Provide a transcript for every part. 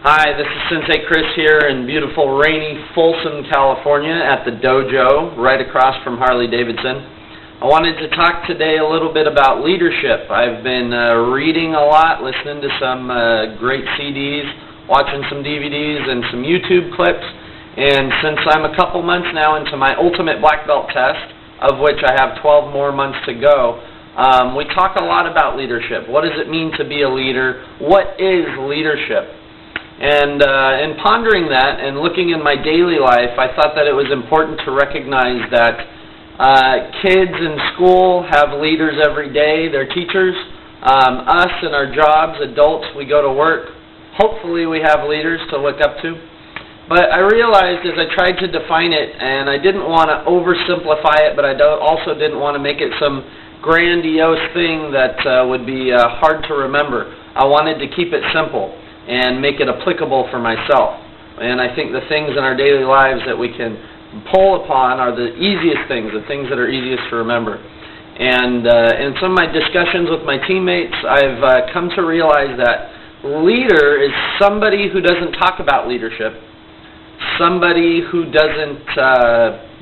Hi, this is Sensei Chris here in beautiful, rainy Folsom, California at the dojo right across from Harley-Davidson. I wanted to talk today a little bit about leadership. I've been reading a lot, listening to some great CDs, watching some DVDs and some YouTube clips, and since I'm a couple months now into my ultimate black belt test, of which I have 12 more months to go, we talk a lot about leadership. What does it mean to be a leader? What is leadership? And in pondering that and looking in my daily life, I thought that it was important to recognize that kids in school have leaders every day, they're teachers. Us in our jobs, adults, we go to work. Hopefully we have leaders to look up to. But I realized as I tried to define it, and I didn't want to oversimplify it, but I also didn't want to make it some grandiose thing that would be hard to remember. I wanted to keep it simple and make it applicable for myself. And I think the things in our daily lives that we can pull upon are the easiest things, the things that are easiest to remember. And in some of my discussions with my teammates, I've come to realize that leader is somebody who doesn't talk about leadership, somebody who doesn't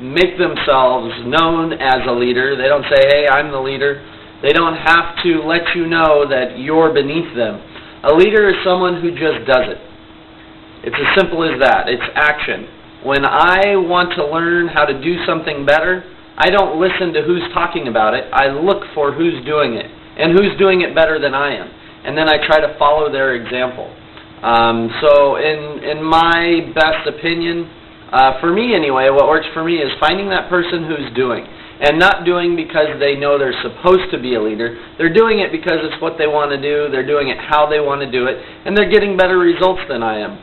make themselves known as a leader. They don't say, hey, I'm the leader. They don't have to let you know that you're beneath them. A leader is someone who just does it. It's as simple as that. It's action. When I want to learn how to do something better, I don't listen to who's talking about it. I look for who's doing it and who's doing it better than I am. And then I try to follow their example. So in my best opinion, for me anyway, what works for me is finding that person who's doing. And not doing because they know they're supposed to be a leader. They're doing it because it's what they want to do. They're doing it how they want to do it. And they're getting better results than I am.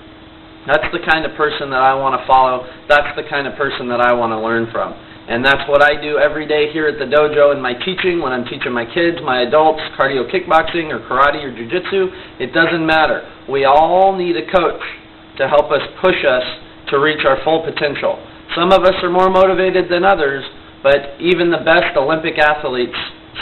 That's the kind of person that I want to follow. That's the kind of person that I want to learn from. And that's what I do every day here at the dojo in my teaching, when I'm teaching my kids, my adults, cardio kickboxing or karate or jiu-jitsu. It doesn't matter. We all need a coach to help us push us to reach our full potential. Some of us are more motivated than others, but even the best Olympic athletes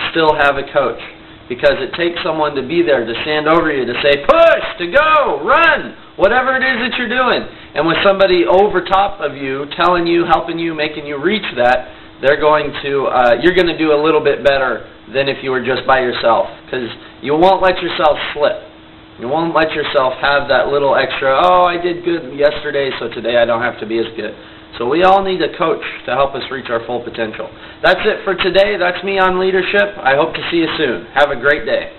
still have a coach, because it takes someone to be there, to stand over you, to say, push, to go, run, whatever it is that you're doing. And with somebody over top of you, telling you, helping you, making you reach that, you're going to do a little bit better than if you were just by yourself, because you won't let yourself slip. You won't let yourself have that little extra, oh, I did good yesterday, so today I don't have to be as good. So we all need a coach to help us reach our full potential. That's it for today. That's me on leadership. I hope to see you soon. Have a great day.